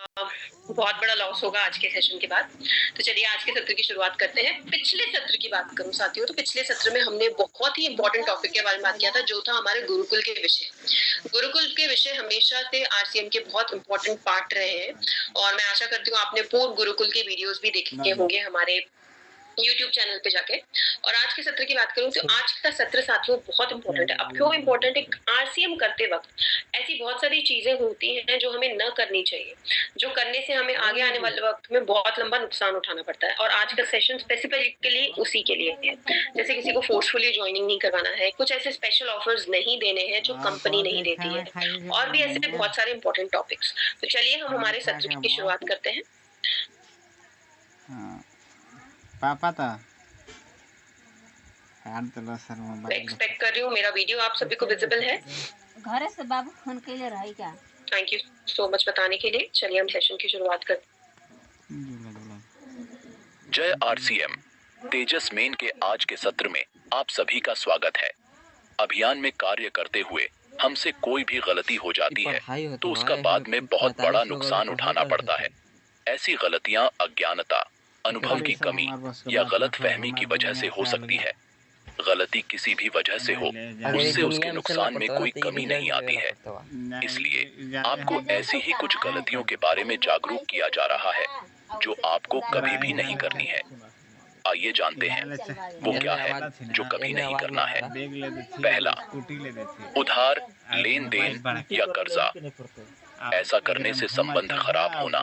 बहुत बड़ा लॉस होगा आज के सेशन के बाद। तो चलिए आज के सत्र की शुरुआत करते हैं। पिछले सत्र की बात करूँ साथियों, तो पिछले सत्र में हमने बहुत ही इम्पोर्टेंट टॉपिक के बारे में बात किया था, जो था हमारे गुरुकुल के विषय। गुरुकुल के विषय हमेशा से आरसीएम के बहुत इम्पोर्टेंट पार्ट रहे हैं और मैं आशा करती हूँ आपने पूर्ण गुरुकुल के वीडियोस भी देखे होंगे हमारे यूट्यूब चैनल पे जाके। और आज के सत्र की बात करूं तो आज का सत्र साथियों बहुत इंपॉर्टेंट है। अब क्यों इंपॉर्टेंट है? आरसीएम करते वक्त ऐसी बहुत सारी चीजें होती हैं जो हमें न करनी चाहिए, जो करने से हमें आगे आने वाले वक्त में बहुत लंबा नुकसान उठाना पड़ता है। और आज का सेशन स्पेसिफिकली उसी के लिए है। जैसे किसी को फोर्सफुली ज्वाइनिंग नहीं करवाना है, कुछ ऐसे स्पेशल ऑफर्स नहीं देने हैं जो कंपनी नहीं देती है, और भी ऐसे बहुत सारे इंपॉर्टेंट टॉपिक्स। तो चलिए हम हमारे सत्र की शुरुआत करते हैं। पापा था मैं एक्सपेक्ट कर रही हूँ मेरा वीडियो आप सभी को विजिबल है। घर से बाबू फोन के लिए रही क्या? थैंक यू सो मच बताने के लिए। चलिए हम सेशन की शुरुआत करते हैं। जय आरसीएम तेजस मेन के आज के सत्र में आप सभी का स्वागत है। अभियान में कार्य करते हुए हमसे कोई भी गलती हो जाती है तो उसका बाद में बहुत बड़ा नुकसान उठाना पड़ता है। ऐसी गलतियां अज्ञानता, अनुभव की कमी या गलत फहमी की वजह से हो सकती है। गलती किसी भी वजह से हो, उससे उसके नुकसान में कोई कमी नहीं आती है। इसलिए आपको ऐसी ही कुछ गलतियों के बारे में जागरूक किया जा रहा है जो आपको कभी भी नहीं करनी है। आइए जानते हैं वो क्या है जो कभी नहीं करना है। पहला, उधार, लेन देन या कर्जा। ऐसा करने से संबंध खराब होना,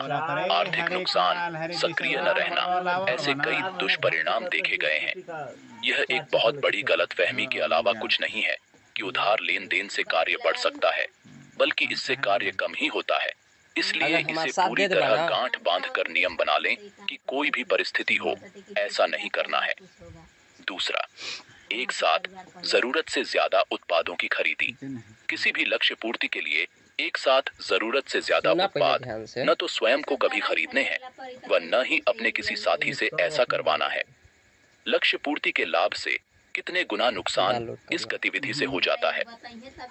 आर्थिक नुकसान, सक्रिय न रहना, ऐसे कई दुष्परिणाम देखे गए हैं। यह एक बहुत बड़ी गलतफहमी के अलावा कुछ नहीं है कि उधार लेन देन से कार्य बढ़ सकता है, बल्कि इससे कार्य कम ही होता है। इसलिए इसे पूरी तरह गांठ बांधकर नियम बना लें कि कोई भी परिस्थिति हो, ऐसा नहीं करना है। दूसरा, एक साथ जरूरत से ज्यादा उत्पादों की खरीदी। किसी भी लक्ष्य पूर्ति के लिए एक साथ जरूरत से ज्यादा उत्पाद न तो स्वयं को कभी खरीदने हैं व न ही अपने किसी साथी से ऐसा करवाना है। लक्ष्य पूर्ति के लाभ से कितने गुना नुकसान इस गतिविधि से हो जाता है।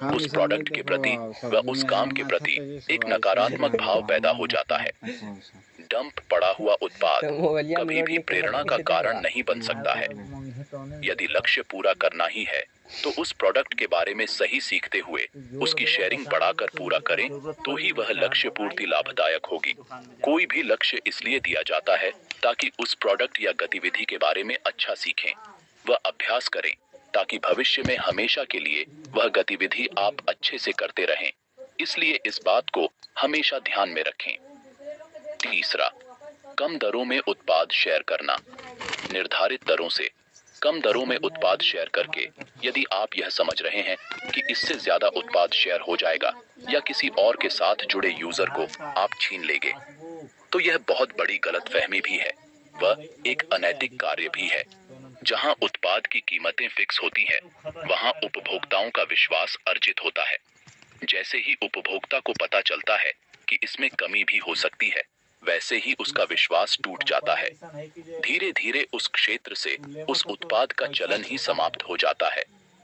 उस प्रोडक्ट के प्रति व उस काम के प्रति एक नकारात्मक भाव पैदा हो जाता है। डंप पड़ा हुआ उत्पाद कभी भी प्रेरणा का कारण नहीं बन सकता है। यदि लक्ष्य पूरा करना ही है तो उस प्रोडक्ट के बारे में सही सीखते हुए उसकी शेयरिंग बढ़ाकर पूरा करें तो ही वह लक्ष्य पूर्ति लाभदायक होगी। कोई भी लक्ष्य इसलिए दिया जाता है ताकि उस प्रोडक्ट या गतिविधि के बारे में अच्छा सीखें व अभ्यास करें, ताकि भविष्य में हमेशा के लिए वह गतिविधि आप अच्छे से करते रहें। इसलिए इस बात को हमेशा ध्यान में रखें। तीसरा, कम दरों में उत्पाद शेयर करना। निर्धारित दरों से कम दरों में उत्पाद शेयर करके यदि आप यह समझ रहे हैं कि इससे ज्यादा उत्पाद शेयर हो जाएगा या किसी और के साथ जुड़े यूजर को आप छीन लेंगे, तो यह बहुत बड़ी गलतफहमी भी है, वह एक अनैतिक कार्य भी है। जहां उत्पाद की कीमतें फिक्स होती हैं, वहां उपभोक्ताओं का विश्वास अर्जित होता है। जैसे ही उपभोक्ता को पता चलता है कि इसमें कमी भी हो सकती है, वैसे ही उसका विश्वास टूट जाता है। धीरे धीरे उस क्षेत्र से उस उत्पाद का चलन ही समाप्त हो जाता है।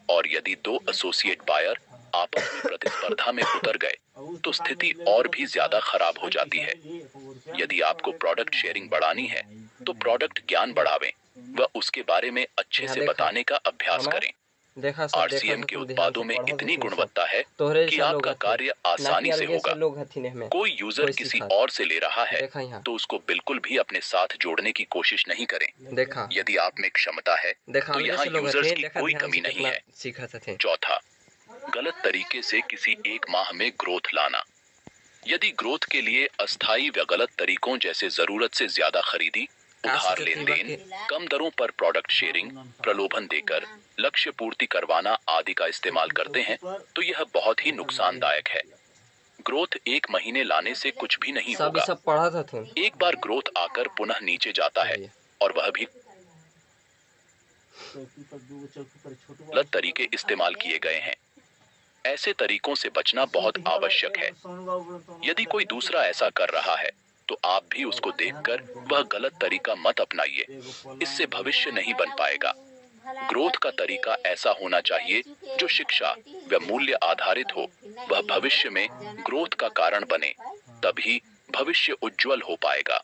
और यदि दो एसोसिएट बायर आपस में प्रतिस्पर्धा में उतर गए तो स्थिति और भी ज्यादा खराब हो जाती है। यदि आपको प्रोडक्ट शेयरिंग बढ़ानी है तो प्रोडक्ट ज्ञान बढ़ावें व उसके बारे में अच्छे से बताने का अभ्यास करें। आरसीएम के उत्पादों में इतनी गुणवत्ता है कि आपका कार्य आसानी से होगा। कोई यूजर किसी और से ले रहा है तो उसको बिल्कुल भी अपने साथ जोड़ने की कोशिश नहीं करें। यदि आप में क्षमता है तो यहाँ यूजर्स की कोई कमी नहीं है। चौथा, गलत तरीके से किसी एक माह में ग्रोथ लाना। यदि ग्रोथ के लिए अस्थायी व गलत तरीकों जैसे जरूरत से ज्यादा खरीदी, उधार लेन देन, कम दरों पर प्रोडक्ट शेयरिंग, प्रलोभन देकर लक्ष्य पूर्ति करवाना आदि का इस्तेमाल करते हैं तो यह बहुत ही नुकसानदायक है। ग्रोथ एक महीने लाने से कुछ भी नहीं होगा। एक बार ग्रोथ आकर पुनः नीचे जाता है और वह भी गलत तरीके इस्तेमाल किए गए हैं। ऐसे तरीकों से बचना बहुत आवश्यक है। यदि कोई दूसरा ऐसा कर रहा है तो आप भी उसको देखकर वह गलत तरीका मत अपनाइए, इससे भविष्य नहीं बन पाएगा। ग्रोथ का तरीका ऐसा होना चाहिए जो शिक्षा व मूल्य आधारित हो, वह भविष्य में ग्रोथ का कारण बने, तभी भविष्य उज्जवल हो पाएगा।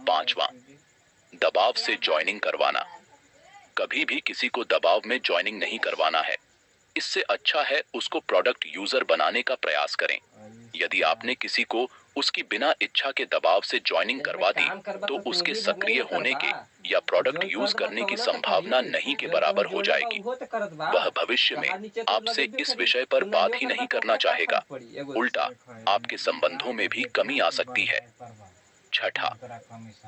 5वां, दबाव से ज्वाइनिंग करवाना। कभी भी किसी को दबाव में ज्वाइनिंग नहीं करवाना है। इससे अच्छा है उसको प्रोडक्ट यूजर बनाने का प्रयास करें। यदि आपने किसी को उसकी बिना इच्छा के दबाव से ज्वाइनिंग करवा दी तो उसके सक्रिय होने के या प्रोडक्ट यूज करने की संभावना नहीं के बराबर हो जाएगी। वह भविष्य में आपसे इस विषय पर बात ही नहीं करना चाहेगा। उल्टा आपके संबंधों में भी कमी आ सकती है। 6,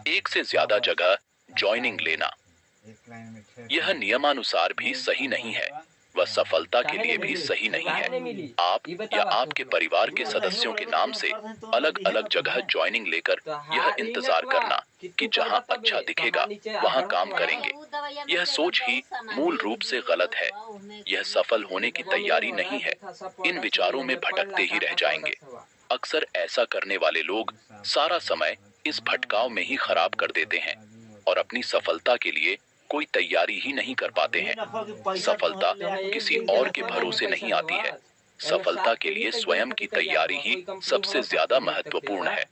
एक से ज्यादा जगह ज्वाइनिंग लेना। यह नियमानुसार भी सही नहीं है, वह सफलता के लिए भी सही नहीं है। आप या आपके परिवार के सदस्यों के नाम से अलग अलग जगह ज्वाइनिंग लेकर यह इंतजार करना कि जहां अच्छा दिखेगा वहां काम करेंगे, यह सोच ही मूल रूप से गलत है। यह सफल होने की तैयारी नहीं है। इन विचारों में भटकते ही रह जाएंगे। अक्सर ऐसा करने वाले लोग सारा समय इस भटकाव में ही खराब कर देते हैं और अपनी सफलता के लिए कोई तैयारी ही नहीं कर पाते हैं। सफलता किसी और के भरोसे नहीं आती है। सफलता के लिए स्वयं की तैयारी ही सबसे ज्यादा महत्वपूर्ण है।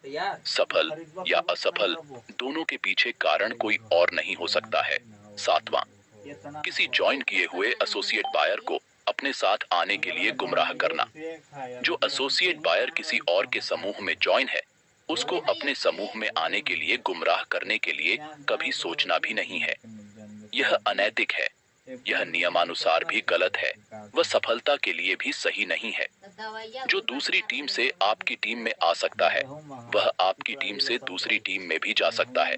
सफल या असफल दोनों के पीछे कारण कोई और नहीं हो सकता है। 7वां, किसी ज्वाइन किए हुए एसोसिएट बायर को अपने साथ आने के लिए गुमराह करना। जो एसोसिएट बायर किसी और के समूह में ज्वाइन है उसको अपने समूह में आने के लिए गुमराह करने के लिए कभी सोचना भी नहीं है। यह अनैतिक है, यह नियमानुसार भी गलत है, वह सफलता के लिए भी सही नहीं है। जो दूसरी टीम से आपकी टीम में आ सकता है वह आपकी टीम से दूसरी टीम में भी जा सकता है।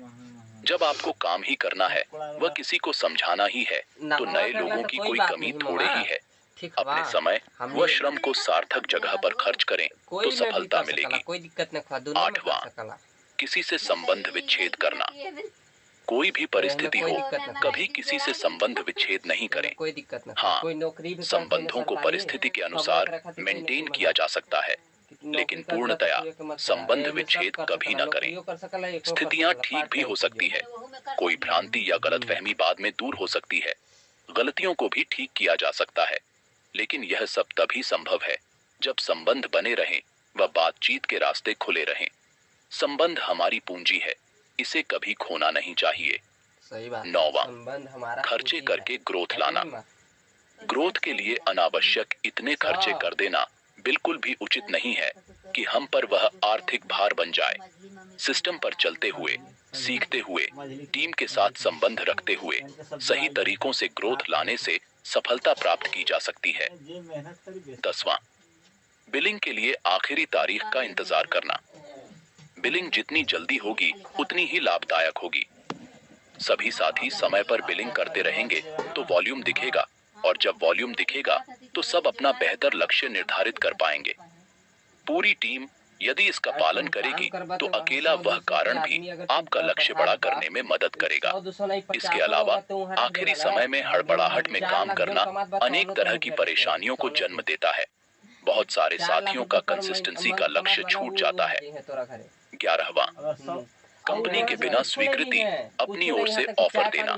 जब आपको काम ही करना है, वह किसी को समझाना ही है, तो नए लोगों की कोई कमी थोड़े ही है। अपने समय व श्रम को सार्थक जगह पर खर्च करें तो सफलता मिलेगी। 8वां, किसी से संबंध विच्छेद करना। कोई भी परिस्थिति हो, कभी किसी से संबंध विच्छेद नहीं करें। हाँ, संबंधों को परिस्थिति के अनुसार मेंटेन किया जा सकता है, लेकिन पूर्णतया संबंध विच्छेद कभी न करें। स्थितियां ठीक भी हो सकती है, कोई भ्रांति या गलतफहमी बाद में दूर हो सकती है, गलतियों को भी ठीक किया जा सकता है, लेकिन यह सब तभी संभव है जब संबंध बने रहें व बातचीत के रास्ते खुले रहें। संबंध हमारी पूंजी है, इसे कभी खोना नहीं चाहिए। 9वां, खर्चे करके ग्रोथ लाना। ग्रोथ के लिए अनावश्यक इतने खर्चे कर देना बिल्कुल भी उचित नहीं है कि हम पर वह आर्थिक भार बन जाए। सिस्टम पर चलते हुए, सीखते हुए, टीम के साथ संबंध रखते हुए सही तरीकों से ग्रोथ लाने से सफलता प्राप्त की जा सकती है। 10वां, बिलिंग के लिए आखिरी तारीख का इंतजार करना। बिलिंग जितनी जल्दी होगी उतनी ही लाभदायक होगी। सभी साथी समय पर बिलिंग करते रहेंगे तो वॉल्यूम दिखेगा, और जब वॉल्यूम दिखेगा तो सब अपना बेहतर लक्ष्य निर्धारित कर पाएंगे। पूरी टीम यदि इसका पालन करेगी तो अकेला वह कारण भी आपका लक्ष्य बड़ा करने में मदद करेगा। इसके अलावा आखिरी समय में हड़बड़ाहट में काम करना अनेक तरह की परेशानियों को जन्म देता है। बहुत सारे साथियों का कंसिस्टेंसी का लक्ष्य छूट जाता है। 11वां, कंपनी के बिना स्वीकृति अपनी ओर से ऑफर देना।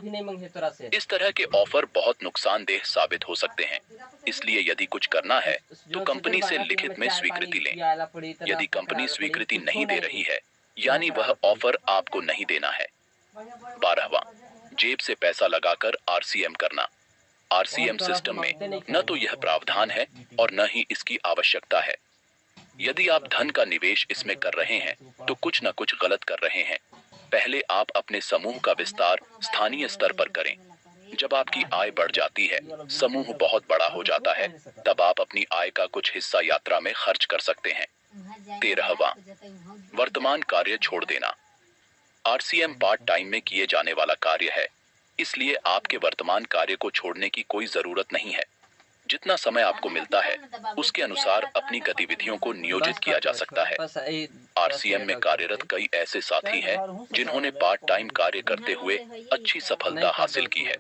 इस तरह के ऑफर बहुत नुकसानदेह साबित हो सकते हैं, इसलिए यदि कुछ करना है तो कंपनी से लिखित में स्वीकृति लें। यदि कंपनी स्वीकृति नहीं दे रही है यानी वह ऑफर आपको नहीं देना है। 12वां, जेब से पैसा लगाकर आरसीएम करना। आरसीएम सिस्टम में न तो यह प्रावधान है और न ही इसकी आवश्यकता है। यदि आप धन का निवेश इसमें कर रहे हैं तो कुछ न कुछ गलत कर रहे हैं। पहले आप अपने समूह का विस्तार स्थानीय स्तर पर करें। जब आपकी आय बढ़ जाती है, समूह बहुत बड़ा हो जाता है, तब आप अपनी आय का कुछ हिस्सा यात्रा में खर्च कर सकते हैं। 13वां, वर्तमान कार्य छोड़ देना। आरसीएम पार्ट टाइम में किए जाने वाला कार्य है, इसलिए आपके वर्तमान कार्य को छोड़ने की कोई जरूरत नहीं है। जितना समय आपको मिलता है उसके अनुसार अपनी गतिविधियों को नियोजित किया जा सकता है। आरसीएम में कार्यरत कई ऐसे साथी हैं जिन्होंने पार्ट टाइम कार्य करते हुए अच्छी सफलता हासिल की है।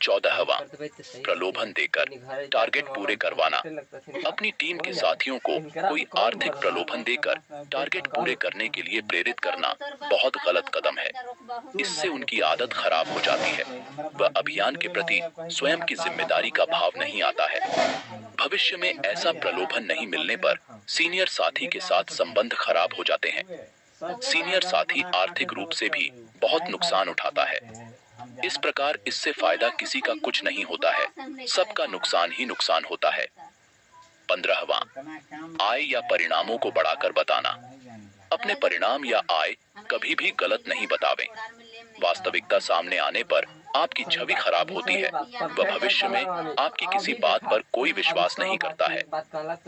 14वां, प्रलोभन देकर टारगेट पूरे करवाना। अपनी टीम के साथियों को कोई आर्थिक प्रलोभन देकर टारगेट पूरे करने के लिए प्रेरित करना बहुत गलत कदम है। इससे उनकी आदत खराब हो जाती है। वह अभियान के प्रति स्वयं की जिम्मेदारी का भाव नहीं आता है। भविष्य में ऐसा प्रलोभन नहीं मिलने पर सीनियर साथी के साथ संबंध खराब हो जाते हैं। सीनियर साथी आर्थिक रूप से भी बहुत नुकसान उठाता है। इस प्रकार इससे फायदा किसी का कुछ नहीं होता है, सबका नुकसान ही नुकसान होता है। 15वां, आय या परिणामों को बढ़ाकर बताना। अपने परिणाम या आय कभी भी गलत नहीं बतावें। वास्तविकता सामने आने पर आपकी छवि खराब होती है। वह भविष्य में आपकी किसी बात पर कोई विश्वास नहीं करता है।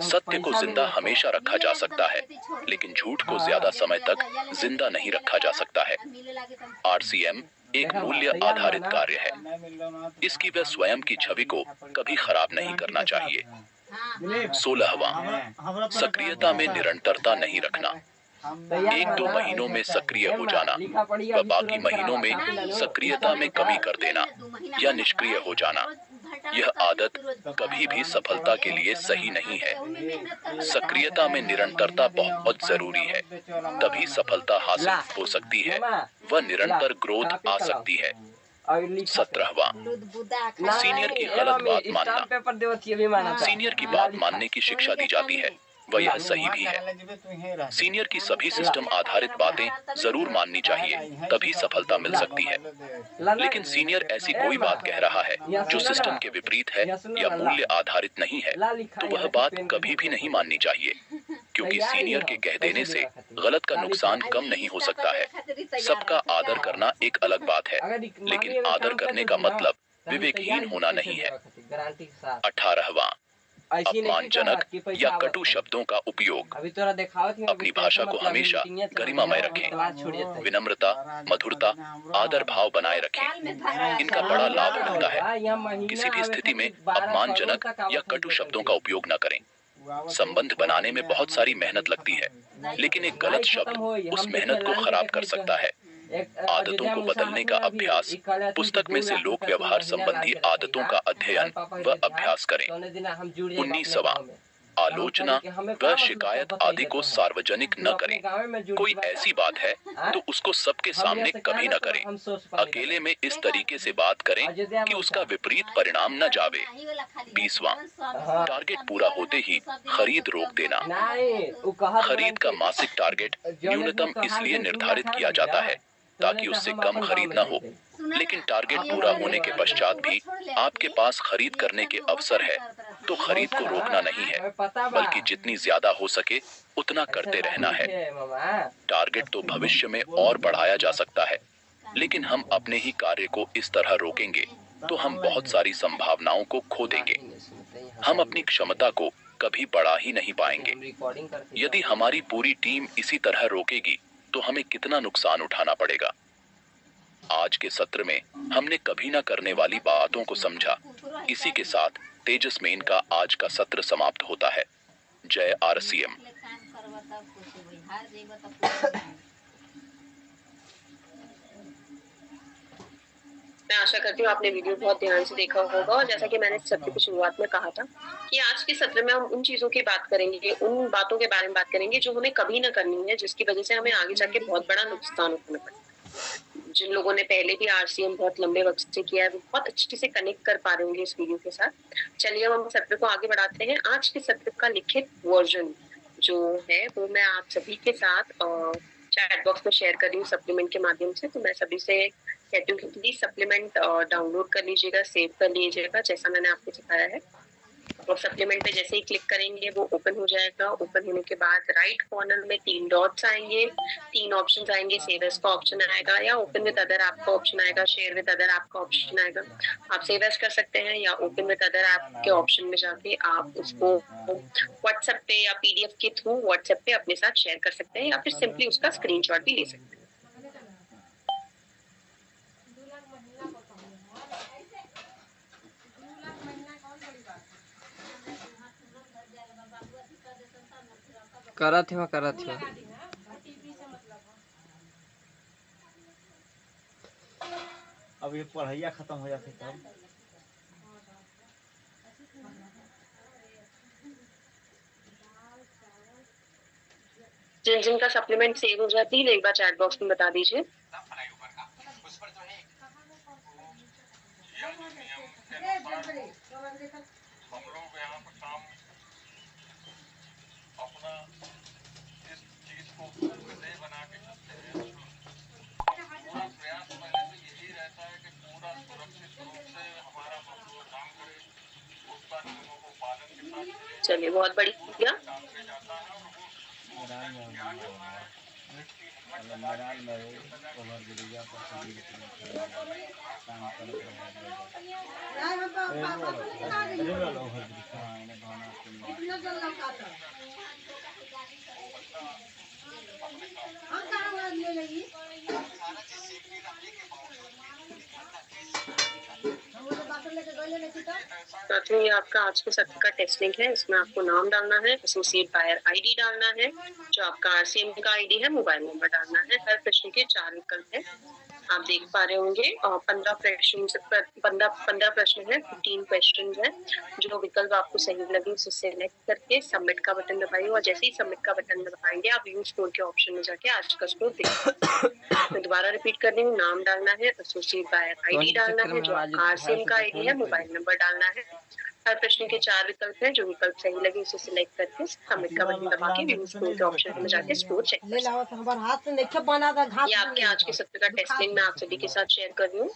सत्य को जिंदा हमेशा रखा जा सकता है, लेकिन झूठ को ज्यादा समय तक जिंदा नहीं रखा जा सकता है। RCM एक मूल्य आधारित कार्य है। इसकी वह स्वयं की छवि को कभी खराब नहीं करना चाहिए। 16वां, सक्रियता में निरंतरता नहीं रखना। 1-2 महीनों में सक्रिय हो जाना व बाकी महीनों में सक्रियता में कमी कर देना या निष्क्रिय हो जाना, यह आदत कभी भी सफलता के लिए सही नहीं है। सक्रियता में निरंतरता बहुत जरूरी है, तभी सफलता हासिल हो सकती है व निरंतर ग्रोथ आ सकती है। 17वां, सीनियर की गलत बात मानना। सीनियर की बात मानने की शिक्षा दी जाती है, वह यह सही भी है। सीनियर की सभी सिस्टम आधारित बातें जरूर माननी चाहिए, तभी सफलता मिल सकती है। लेकिन सीनियर ऐसी कोई बात कह रहा है जो सिस्टम के विपरीत है या मूल्य आधारित नहीं है, तो वह बात कभी भी नहीं माननी चाहिए, क्योंकि सीनियर के कह देने से गलत का नुकसान कम नहीं हो सकता है। सबका आदर करना एक अलग बात है, लेकिन आदर करने का मतलब विवेकहीन होना नहीं है। 18वां, अपमानजनक या कटु शब्दों का उपयोग। अपनी भाषा को हमेशा गरिमामय रखें। विनम्रता, मधुरता, आदर भाव बनाए रखें। इनका बड़ा लाभ मिलता है। किसी भी स्थिति में अपमानजनक या कटु शब्दों का उपयोग न करें। संबंध बनाने में बहुत सारी मेहनत लगती है, लेकिन एक गलत शब्द उस मेहनत को खराब कर सकता है। आदतों को बदलने का अभ्यास। पुस्तक में से लोक व्यवहार संबंधी आदतों का अध्ययन व अभ्यास करें। 19वां, आलोचना व शिकायत आदि को सार्वजनिक न करें। कोई ऐसी बात है तो उसको सबके सामने कभी न करें। अकेले में इस तरीके से बात करें कि उसका विपरीत परिणाम न जावे। 20वां, टारगेट पूरा होते ही खरीद रोक देना। खरीद का मासिक टारगेट न्यूनतम इसलिए निर्धारित किया जाता है ताकि उससे कम खरीद न हो, लेकिन टारगेट पूरा होने के पश्चात भी आपके पास खरीद करने के अवसर है, तो खरीद को रोकना नहीं है, बल्कि जितनी ज्यादा हो सके उतना करते रहना है। टारगेट तो भविष्य में और बढ़ाया जा सकता है, लेकिन हम अपने ही कार्य को इस तरह रोकेंगे तो हम बहुत सारी संभावनाओं को खो देंगे। हम अपनी क्षमता को कभी बढ़ा ही नहीं पाएंगे। यदि हमारी पूरी टीम इसी तरह रोकेगी तो हमें कितना नुकसान उठाना पड़ेगा। आज के सत्र में हमने कभी न करने वाली बातों को समझा। इसी के साथ तेजस मेन का आज का सत्र समाप्त होता है। जय RCM। मैं आशा करती हूँ आपने वीडियो बहुत ध्यान से देखा होगा, और जैसा कि मैंने सत्र की शुरुआत में कहा था कि आज के सत्र में हम उन चीजों की बात करेंगे, उन बातों के बारे में बात करेंगे जो हमें कभी ना करनी है, जिसकी वजह से हमें आगे जाके बहुत बड़ा नुकसान उठाना पड़े। जिन लोगों ने पहले भी RCM बहुत लंबे वक्त से किया है, वो बहुत अच्छे से कनेक्ट कर पा रहे होंगे इस वीडियो के साथ। चलिए हम सत्र को आगे बढ़ाते हैं। आज के सत्र का लिखित वर्जन जो है वो मैं आप सभी के साथ चैट बॉक्स में शेयर कर रही हूँ सप्लीमेंट के माध्यम से। तो मैं सभी से कहती हूँ कि प्लीज सप्लीमेंट डाउनलोड कर लीजिएगा, सेव कर लीजिएगा जैसा मैंने आपको सिखाया है। और सप्लीमेंट पे जैसे ही क्लिक करेंगे वो ओपन हो जाएगा। ओपन होने के बाद राइट कॉर्नर में 3 डॉट्स आएंगे, 3 ऑप्शन आएंगे। सेव एज का ऑप्शन आएगा या ओपन विद अदर ऐप का ऑप्शन आएगा, शेयर विद अदर ऐप का ऑप्शन आएगा। आप सेव एज कर सकते हैं या ओपन विद अदर ऐप के ऑप्शन में जाके आप उसको व्हाट्सएप पे या PDF के थ्रू व्हाट्सएप पे अपने साथ शेयर कर सकते हैं, या फिर सिंपली उसका स्क्रीनशॉट भी ले सकते हैं। करत हो अब ये पढ़ाइया खत्म हो जाती तब जिन जिन का सप्लीमेंट सेव हो जाती है एक बार चैट बॉक्स में बता दीजिए। चलिए बहुत बढ़िया। साथ में ये आपका आज के सत्र का टेस्ट लिंक है, इसमें आपको नाम डालना है, एसोसिएट बायर आईडी डालना है, जो आपका आरसीएम का आईडी है, मोबाइल नंबर डालना है। हर प्रश्न के 4 विकल्प है, आप देख पा रहे होंगे। 15 प्रश्न है, 15 क्वेश्चन है। जो विकल्प आपको सही लगे उसे सिलेक्ट करके सबमिट का बटन दबाइए और जैसे ही सबमिट का बटन दबाएंगे आप व्यू स्कोर के ऑप्शन में जाके आज का स्कोर देखिए। मैं दोबारा रिपीट कर रही हूँ, नाम डालना है, एसोसिएट बायर आईडी डालना है, जो आरसीएम का आईडी है, मोबाइल नंबर डालना है। हर प्रश्न के 4 विकल्प हैं, जो विकल्प सही लगे उसे सिलेक्ट करके सबमिट का बटन दबा के व्यू स्कोर के ऑप्शन में जाके स्कोर चेक कर सकते हैं। ये आपके आज के सत्र का टेस्टिंग मैं आप सभी के साथ शेयर कर रही हूँ।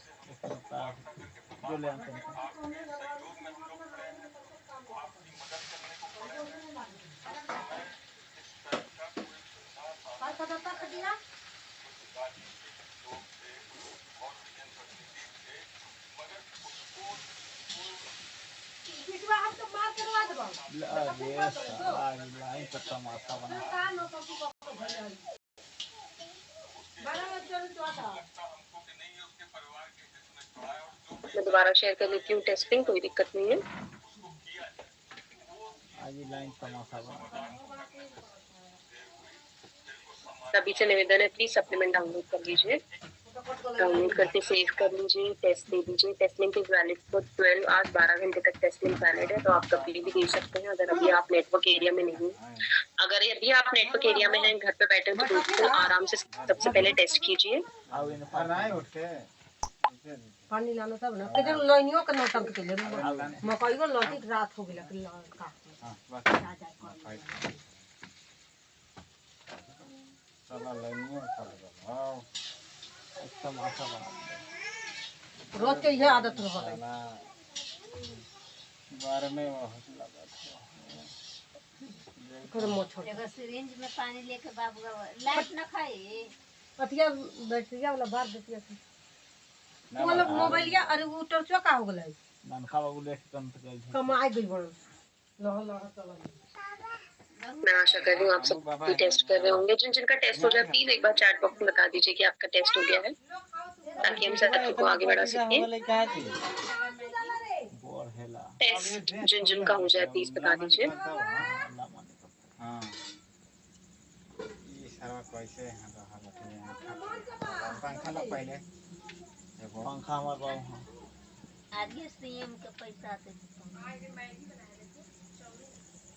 मैं दोबारा शेयर कर लेती हूँ टेस्टिंग, कोई दिक्कत नहीं है। सभी से निवेदन है, प्लीज सप्लीमेंट डाउनलोड कर लीजिए। डाउनलोड करके सेव कर लीजिए, टेस्ट दे दीजिए। Test link is valid for 12 hours, 12 घंटे तक टेस्ट लिंक वैलिड है, तो आप कभी भी दे सकते हैं। अगर अभी आप नेटवर्क एरिया में नहीं, अगर अभी आप नेटवर्क एरिया में हैं, घर पे बैठे हैं, तो दोस्तों आराम से सबसे पहले टेस्ट कीजिए। पानी लाना तब ना किधर लाइनियो के नौटंक के ले मकई को लौटी रात हो गेला का चला लाइनियो चला आओ अच्छा मासा बना रोज के ये आदत रहा बार में हौसला कर मो छोड़ एगो सिरिंज में पानी लेके बाबू लाइट न खाई पतिया बैटरिया वाला बार देतिया मतलब मोबाइलिया अरे वो टर्चवा का हो गेलै ननखा बाबू देख कम कमाई गई बड़ लह चला। मैं आशा कर रही हूँ आप सब भी टेस्ट कर रहे होंगे। जिन जिनका टेस्ट हो जाए प्लीज एक बार चैट बॉक्स में बता दीजिए कि आपका टेस्ट हो गया है, ताकि हम सत्र को आगे बढ़ा सकें। टेस्ट जिन जिनका हो जाए प्लीज बता दीजिए। हाँ ये सारा कैसे पंखा लो पहले पंखा हमारे पास आज ये सीएम के पैसा आते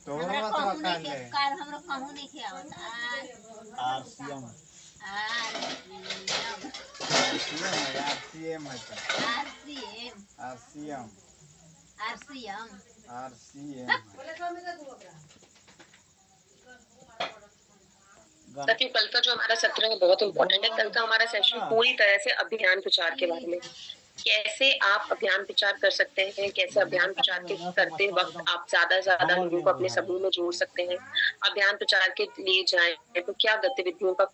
तो हमरा कहूं नहीं के कार हमरा कहूं नहीं के आवत आरसीएम आरसीएम है आरसीएम साथियों कल का जो हमारा सत्र है बहुत इम्पोर्टेंट है। कल का हमारा सेशन पूरी तरह से अभियान प्रचार के बारे में, कैसे आप अभियान प्रचार कर सकते हैं, कैसे अभियान प्रचार के करते वक्त आप ज्यादा से ज्यादा लोगों को अपने समूह में जोड़ सकते हैं। अभियान प्रचार के लिए जाएं तो क्या गतिविधियों का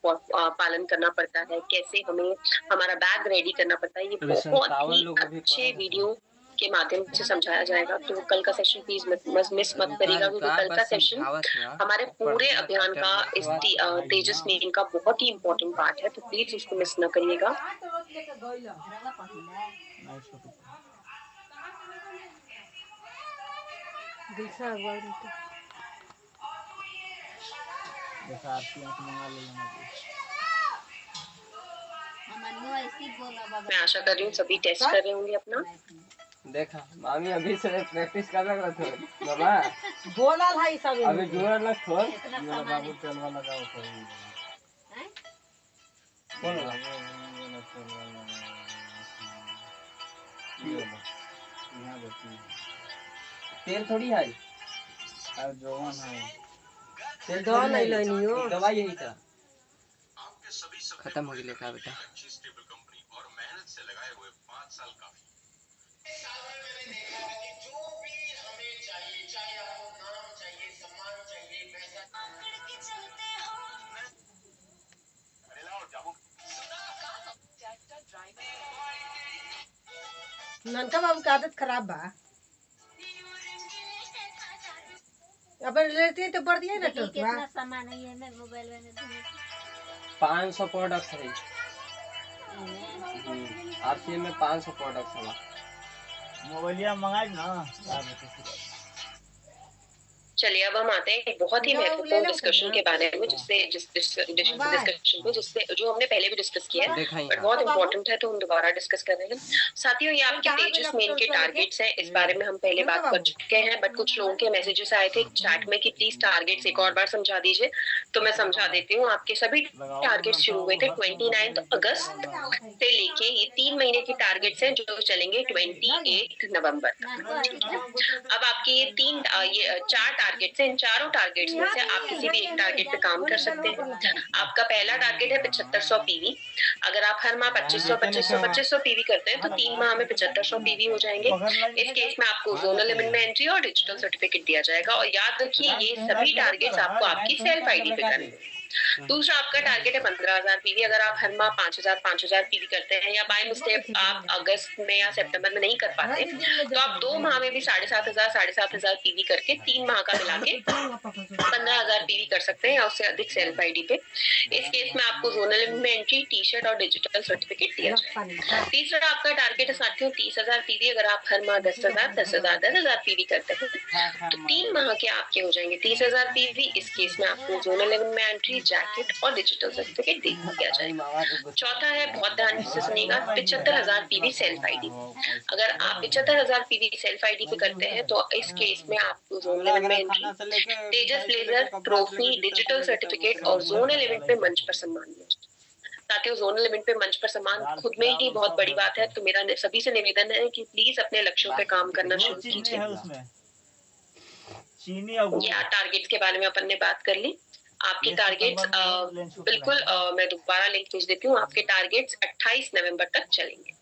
पालन करना पड़ता है, कैसे हमें हमारा बैग रेडी करना पड़ता है, ये बहुत ही अच्छे वीडियो के माध्यम से समझाया जाएगा। तो कल का सेशन प्लीज मिस मत करिएगा, क्योंकि कल का सेशन हमारे पूरे अभियान का इस तेजस मेन का बहुत ही इम्पोर्टेंट पार्ट है, तो प्लीज इसको मिस न करिएगा। मैं आशा कर रही हूँ सभी टेस्ट कर रहे होंगे अपना। देखा मामी अभी से प्रैक्टिस कर रहा था बाबा बोला भाई सब अभी जोर लग थोड़ इतना ये सामान बाबू तेलवा लगाओ कोई हैं? कौन लगा ये यहाँ देखिए तेल थोड़ी है अब जवान है तेल दवा नहीं लेनी हो। दवाई यही था खत्म हो गई का बेटा ननका बाबू की आदत खराब बा। अब लेते तो बढ़ दिया ना देखिए टोटवा। कितना सामान है ये में मोबाइल में 500 प्रोडक्ट है आरसीएम में 500 प्रोडक्ट है मोबाइलिया मंगाई ना चलिए अब हम आते हैं एक बहुत ही महत्वपूर्ण डिस्कशन के बारे में डिस्कशन में जिससे जो हमने पहले भी डिस्कस किया है बट बहुत इंपॉर्टेंट है तो हम दोबारा डिस्कस कर रहे हैं। साथियों ये आपके तेजस मेन के टारगेट्स हैं, इस बारे में हम पहले बात कर चुके हैं बट कुछ लोगों के मैसेजेस आए थे चैट में कि प्लीज टारगेट्स एक और बार समझा दीजिए, तो मैं समझा देती हूँ। आपके सभी टारगेट्स शुरू हुए थे 29 अगस्त से लेके ये 3 महीने के टारगेट्स हैं जो चलेंगे 28 नवंबर। अब आपके ये 4 टारगेट्स हैं, इन चारों टारगेट्स में से आप किसी भी एक टारगेट पे काम कर सकते हैं। आपका पहला टारगेट है 7500 पीवी। अगर आप हर माह 2500 पीवी करते हैं तो 3 माह में 7500 पीवी हो जाएंगे। इस केस में आपको जोनल लिमिट में एंट्री और डिजिटल सर्टिफिकेट दिया जाएगा। और याद रखिए ये सभी टारगेट्स आपको आपकी सेल्फ आईडी पे करने हैं। दूसरा आपका टारगेट है 15000 पीवी। अगर आप हर माह 5000 पीवी करते हैं या बाय मिस्टेक आप अगस्त में या सितंबर में नहीं कर पाते तो आप 2 माह में भी 7500 पीवी करके 3 माह का मिला के 15000 पीवी कर सकते हैं या उससे अधिक सेल्फ आईडी पे। इस केस में आपको जोनल में एंट्री, टी शर्ट और डिजिटल सर्टिफिकेट दिया जाएगा। तीसरा आपका टारगेट है साथियों 30000 पीवी। अगर आप हर माह 10000 पीवी करते हैं तो 3 माह के आपके हो जाएंगे 30000 पीवी। इस केस में आपको जोनल में एंट्री, जैकेट और डिजिटल सर्टिफिकेट दिया जाएगा। चौथा है, बहुत ध्यान से सुनिएगा, 75000 पीवी सेल्फ आईडी। अगर आप 75000 पीवी सेल्फ आईडी पे करते हैं तो इस केस में आपको जोनल में एंट्री, तेजस ब्लेजर, ट्रॉफी, डिजिटल सर्टिफिकेट और जोनल इवेंट पे मंच पर सम्मान मिलेगा। साथियों जोनल इवेंट पे मंच पर सम्मान खुद में ही बहुत बड़ी बात है, तो मेरा सभी से निवेदन है कि प्लीज अपने लक्ष्यों पे काम करना शुरू कीजिए। या टारगेट्स के बारे में अपन ने बात कर ली। आपके टारगेट्स बिल्कुल मैं दोबारा लिंक भेज देती हूँ। आपके टारगेट्स 28 नवंबर तक चलेंगे।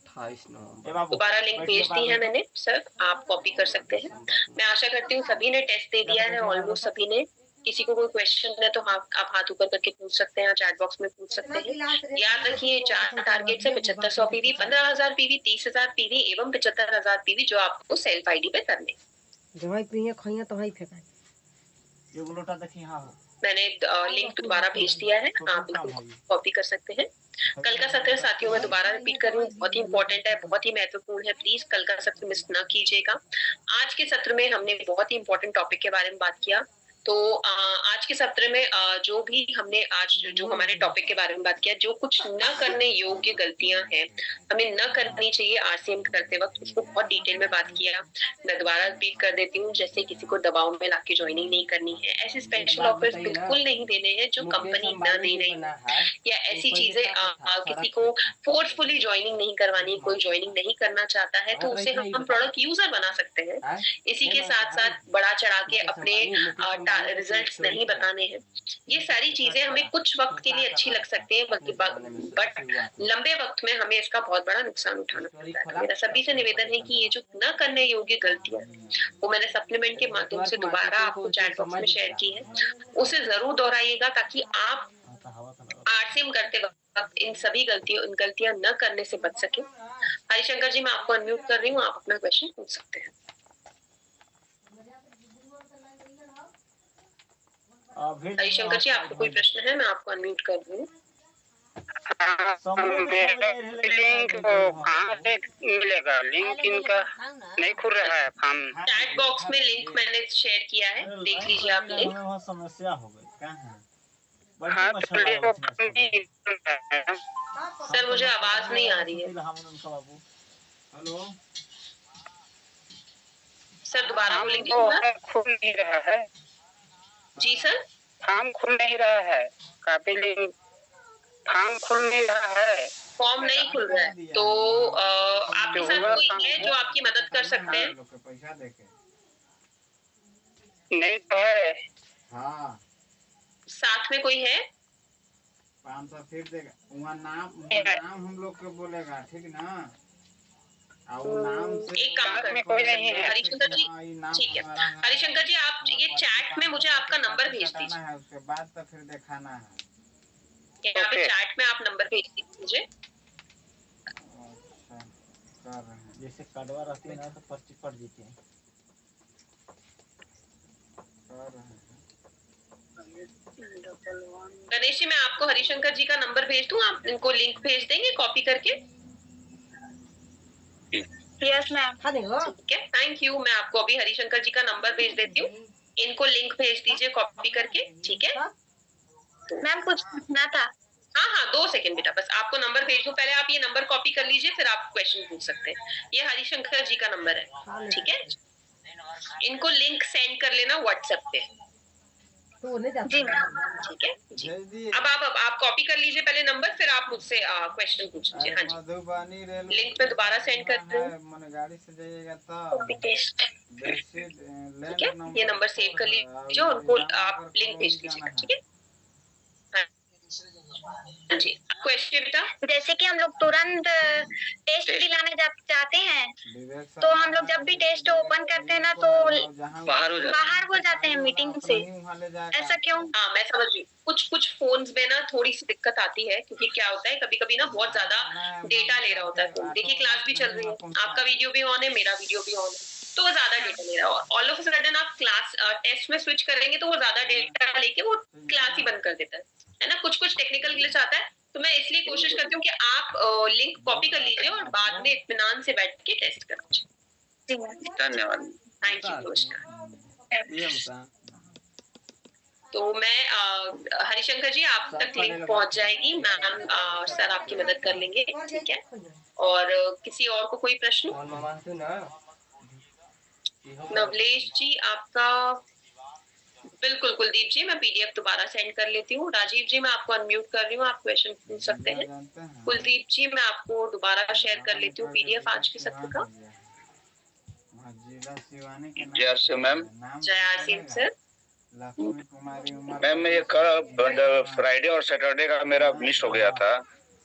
28 नवंबर दोबारा लिंक भेज दी है मैंने सर, आप कॉपी कर सकते हैं। मैं आशा करती हूँ सभी ने टेस्ट दे दिया है, ऑलमोस्ट सभी ने। किसी को कोई क्वेश्चन है तो आप हाथ ऊपर करके पूछ सकते हैं, चैट बॉक्स में पूछ सकते हैं। याद रखिए 4 टारगेट्स है, 7500 पीवी, 15000 पीवी, 30000 पीवी एवं 75000 पीवी जो आपको सेल्फ आईडी पे करने। दवाई पिए खाइए तो वही फेंका। ये लोटा देखिए। हाँ मैंने लिंक दोबारा भेज दिया है, आप कॉपी कर सकते हैं। कल का सत्र साथियों मैं दोबारा रिपीट कर रही हूँ, बहुत ही इंपॉर्टेंट है, बहुत ही महत्वपूर्ण है। प्लीज कल का सत्र मिस ना कीजिएगा। आज के सत्र में हमने बहुत ही इंपॉर्टेंट टॉपिक के बारे में बात किया। तो आज के सत्र में जो भी हमने आज जो हमारे टॉपिक के बारे में बात किया, जो कुछ न करने योग्य गलतियां हैं हमें न करनी चाहिए आरसीएम करते वक्त, उसको बहुत डिटेल में बात किया। मैं दोबारा रिपीट कर देती हूँ, जैसे किसी को दबाव में लाके ज्वाइनिंग नहीं करनी है, ऐसे स्पेशल ऑफर्स बिल्कुल नहीं देने हैं जो कंपनी न दे रही है, या ऐसी चीजें किसी को फोर्सफुली ज्वाइनिंग नहीं करवानी, कोई ज्वाइनिंग नहीं करना चाहता है तो उसे हम प्रोडक्ट यूजर बना सकते हैं। इसी के साथ साथ बढ़ा चढ़ा के अपने रिजल्ट्स नहीं बताने हैं। ये सारी चीजें हमें कुछ वक्त के लिए अच्छी लग सकती है, बट लंबे वक्त में हमें इसका बहुत बड़ा नुकसान उठाना पड़ता है। मेरा सभी से निवेदन है कि ये जो न करने योग्य गलतियां वो मैंने सप्लीमेंट के माध्यम से दोबारा आपको चैट बॉक्स में शेयर की है, उसे जरूर दोहराइएगा ताकि आप आरसीएम करते वक्त इन सभी गलतियां न करने से बच सके। हरिशंकर जी मैं आपको अनम्यूट कर रही हूँ, आप अपना क्वेश्चन पूछ सकते हैं। हरिशंकर जी आपको कोई प्रश्न है? मैं आपको अनम्यूट कर रही हूँ। लिंक कहाँ से मिलेगा? लिंक इनका नहीं खुल रहा है फॉर्म। चैट बॉक्स में लिंक मैंने शेयर किया है, देख लीजिए आप लिंक। समस्या हो गई क्या है? हाँ सर मुझे आवाज नहीं आ रही है। हेलो सर दोबारा बोलेंगे तो एक बार? खुल नहीं रहा है, जी सर। फॉर्म खुल नहीं रहा है, कॉपी लिंक फॉर्म खुल नहीं रहा है, फॉर्म नहीं खुल रहा है तो आपके साथ कोई है जो आपकी मदद कर सकते हैं? पैसा देके नहीं तो है। हाँ साथ में कोई है? 500 फिर देगा वहाँ नाम हम लोग के बोलेगा ठीक ना। और वो नाम से एक काम में कोई नहीं है। हरिशंकर जी, ठीक है हरिशंकर जी, आप ये चैट में मुझे आपका नंबर भेज दीजिए। है उसके बाद तो फिर दिखाना है। यहाँ पे चैट में आप नंबर भेज दीजिए मुझे। अच्छा कर रहे हैं जैसे कड़वा रहती है ना तो पर्ची कट देती है कर रहे हैं। गणेश जी, मैं आपको हरिशंकर जी का नंबर भेज दूं, आप इनको लिंक भेज देंगे कॉपी करके? Yes ma'am. हाँ देखो ठीक है, थैंक यू। मैं आपको अभी हरिशंकर जी का नंबर भेज देती हूँ, इनको लिंक भेज दीजिए कॉपी करके, ठीक है? मैम कुछ पूछना था। हाँ हाँ 2 सेकंड बेटा, बस आपको नंबर भेज दूं, पहले आप ये नंबर कॉपी कर लीजिए फिर आप क्वेश्चन पूछ सकते हैं। ये हरिशंकर जी का नंबर है, ठीक है? इनको लिंक सेंड कर लेना व्हाट्सएप पे, तो नहीं जाता। जी मैम। ठीक है जी। भेज दिए अब आप कॉपी कर लीजिए पहले नंबर, फिर आप मुझसे क्वेश्चन पूछ लीजिए। हाँ जी, मधुबनी रेल लिंक पे दोबारा सेंड कर रही हूँ, मन गाड़ी से जाइएगा तब टेस्ट, बेसिक ठीक है? ये नंबर सेव कर लीजिए और उनको आप लिंक भेज दीजिएगा, ठीक है? हाँ जी, क्वेश्चन बेटा। जैसे कि हम लोग तुरंत टेस्ट दिलाने चाहते हैं, तो हम लोग जब भी टेस्ट ओपन करते हैं ना तो बाहर हो जाते हैं मीटिंग से, ऐसा क्यों? हाँ मैं समझ रही हूँ, कुछ फोन्स में ना थोड़ी सी दिक्कत आती है, क्योंकि क्या होता है कभी कभी ना बहुत ज्यादा डेटा ले रहा होता है फोन। देखिए क्लास भी चल रही है, आपका वीडियो भी ऑन है, मेरा वीडियो भी ऑन है, तो वो ज्यादा डेटा ले रहा है। ऑल ऑफ अ सडन आप क्लास टेस्ट में स्विच करेंगे तो वो ज्यादा डेटा लेके वो क्लास ही बंद कर देता है ना। कुछ टेक्निकल ग्लिच आता है, तो मैं इसलिए कोशिश करती हूँ कि आप लिंक कॉपी कर लीजिए और बाद में इत्मीनान से बैठ के टेस्ट कर लीजिए। धन्यवाद। थैंक यू, नमस्कार। तो मैं हरिशंकर जी, आप तक लिंक पहुंच जाएगी, मैम सर आपकी मदद कर लेंगे, ठीक है? और किसी और को कोई प्रश्न? नवलेश जी आपका, बिल्कुल कुलदीप जी, मैं पीडीएफ दोबारा सेंड कर लेती हूँ। राजीव जी मैं आपको अनम्यूट कर रही हूँ, आप क्वेश्चन पूछ सकते हैं। कुलदीप जी मैं आपको दोबारा शेयर कर लेती हूँ पीडीएफ आज के सत्र का। जय श्री मैम। जय आसिम सर। मैम ये कल फ्राइडे और सैटरडे का मेरा मिस हो गया था,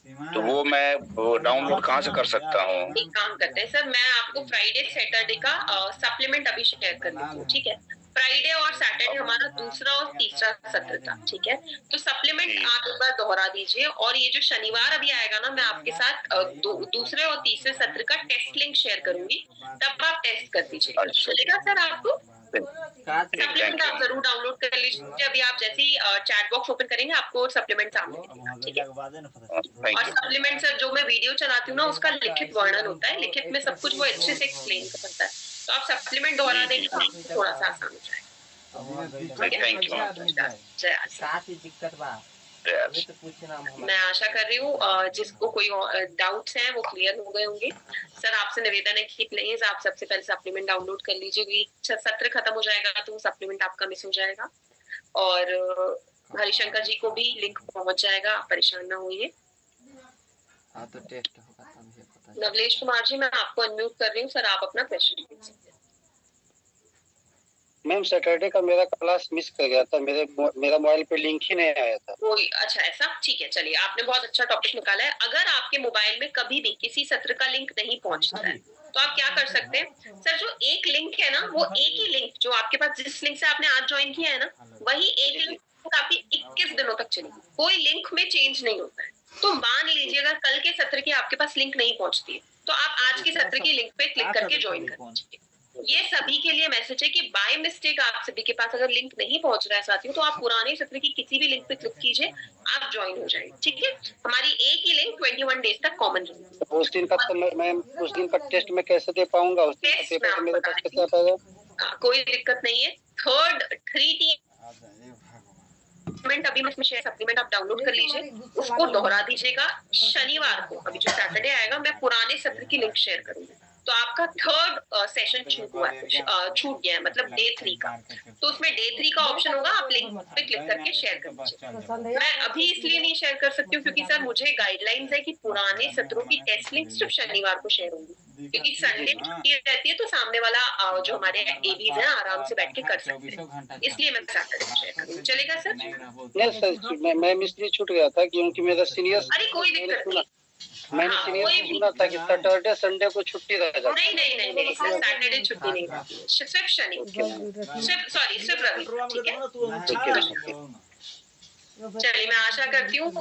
तो वो मैं डाउनलोड कहाँ से कर सकता हूँ? एक काम करते हैं सर, मैं आपको फ्राइडे सैटरडे का सप्लीमेंट अभी शेयर कर लेती हूँ, ठीक है? फ्राइडे और सैटरडे हमारा दूसरा और तीसरा सत्र था, ठीक है? तो सप्लीमेंट आप एक बार दोहरा दीजिए, और ये जो शनिवार अभी आएगा ना, मैं आपके साथ दूसरे और तीसरे सत्र का टेस्ट लिंक शेयर करूंगी, तब आप टेस्ट कर दीजिए, चलेगा सर आपको? सप्लीमेंट आप जरूर डाउनलोड कर लीजिए, अभी आप जैसे ही चैट बॉक्स ओपन करेंगे आपको सप्लीमेंट सामने दिखेगा, ठीक है? और सप्लीमेंट सर जो मैं वीडियो चलाती हूँ ना, उसका लिखित वर्णन होता है, लिखित में सब कुछ वो अच्छे से एक्सप्लेन करता है, तो आप सप्लीमेंट दोहरा देंगे तो आपको थोड़ा सा आसान हो जाएगा। Thank you. जय आसिम। मैं आशा कर रही हूँ जिसको कोई डाउट्स हैं वो क्लियर हो गए होंगे। सर आपसे निवेदन है कि प्लीज आप सबसे पहले सप्लीमेंट डाउनलोड कर लीजिए, सत्र खत्म हो जाएगा तो सप्लीमेंट आपका मिस हो जाएगा, और हरिशंकर जी को भी लिंक पहुंच जाएगा, आप परेशान ना होइए। नवलेश कुमार जी मैं आपको अनम्यूट कर रही हूँ, सर आप अपना क्वेश्चन पूछ सकते हैं। मैम सैटरडे का मेरा क्लास मिस कर गया था, मेरा मोबाइल पे लिंक ही नहीं आया था। कोई अच्छा ऐसा, ठीक है, चलिए आपने बहुत अच्छा टॉपिक निकाला है। अगर आपके मोबाइल में कभी भी किसी सत्र का लिंक नहीं पहुंचता है तो आप क्या कर सकते हैं सर, जो एक लिंक है ना, वो एक ही लिंक जो आपके पास, जिस लिंक से आपने आज ज्वाइन किया है ना, वही एक लिंक आपकी 21 दिनों तक चलेगी, कोई लिंक में चेंज नहीं होता है। तो मान लीजिए अगर कल के सत्र की आपके पास लिंक नहीं पहुंचती है तो आप आज के सत्र की लिंक पे क्लिक करके ज्वाइन कर लीजिए। ये सभी के लिए मैसेज है कि बाय मिस्टेक आप सभी के पास अगर लिंक नहीं पहुंच रहा है साथियों, तो आप पुराने सत्र की किसी भी लिंक पे क्लिक कीजिए, आप ज्वाइन हो जाएंगे, ठीक है? हमारी एक ही लिंक 21 डेज तक कॉमन रहेगी। उस दिन का मैं उस दिन का टेस्ट में कैसे दे पाऊंगा? उस दिन का पेपर मेरे पास कैसे आ पाएगा? कोई दिक्कत नहीं है। थर्ड 3 टीम सप्लीमेंट अभी मैं इसमें शेयर सप्लीमेंट आप डाउनलोड कर लीजिए, उसको दोहरा दीजिएगा। शनिवार को अभी जो सैटरडे आएगा मैं पुराने सत्र की लिंक शेयर करूंगी। तो आपका थर्ड सेशन छूट गया है, मतलब डे 3 का। तो उसमें डे 3 का ऑप्शन होगा, आप लिंक पे क्लिक करके शेयर कर दीजिए। मैं अभी इसलिए नहीं शेयर कर सकती हूँ क्योंकि सर मुझे गाइडलाइंस है कि पुराने सत्रों की टेस्ट लिंक सिर्फ शनिवार को शेयर होंगी, क्योंकि संडे छुट्टी रहती है तो सामने वाला जो हमारे एबीज है आराम से बैठ के कर सकते हैं, इसलिए मैं सैटरडे शेयर करूंगी। चलेगा सर? नहीं सर, मैं इसलिए छूट गया था क्योंकि मेरा सीनियर, अरे कोई दिक्कत नहीं, मैंने सीनियर से सुना था कि सैटरडे संडे को छुट्टी रह जाती है। नहीं सर, सैटरडे छुट्टी नहीं रहती है, सिर्फ शनि, सिर्फ रवि। ठीक है, चलिए मैं आशा करती हूँ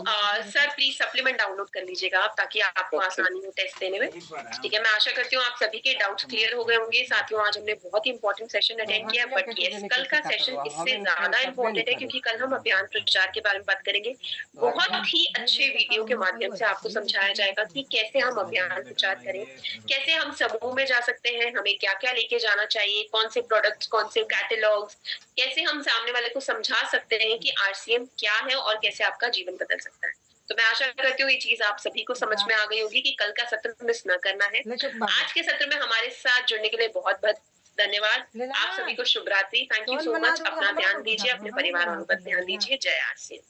सर प्लीज सप्लीमेंट डाउनलोड कर लीजिएगा आप, ताकि आपको आसानी हो टेस्ट देने में। ठीक है, मैं आशा करती हूँ आप सभी के डाउट्स क्लियर हो गए होंगे। साथियों आज हमने बहुत ही इंपॉर्टेंट सेशन अटेंड किया, बट यस कल का सेशन इससे ज्यादा इंपॉर्टेंट है क्योंकि कल हम अभियान प्रचार के बारे में बात करेंगे। बहुत ही अच्छे वीडियो के माध्यम से आपको समझाया जाएगा कि कैसे हम अभियान प्रचार करें, कैसे हम समूह में जा सकते हैं, हमें क्या क्या लेके जाना चाहिए, कौन से प्रोडक्ट्स, कौन से कैटलॉग्स, कैसे हम सामने वाले को समझा सकते हैं कि आरसीएम क्या है और कैसे आपका जीवन बदल सकता है। तो मैं आशा करती हूँ ये चीज आप सभी को समझ में आ गई होगी कि कल का सत्र मिस न करना है। आज के सत्र में हमारे साथ जुड़ने के लिए बहुत बहुत धन्यवाद। आप सभी को शुभ रात्रि। Thank you so much. अपना ध्यान दीजिए, अपने परिवार वालों पर ध्यान दीजिए। जय आरसीएम।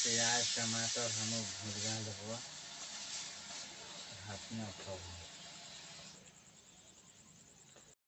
प्याज टमाटर हम भूज गए, हाथ में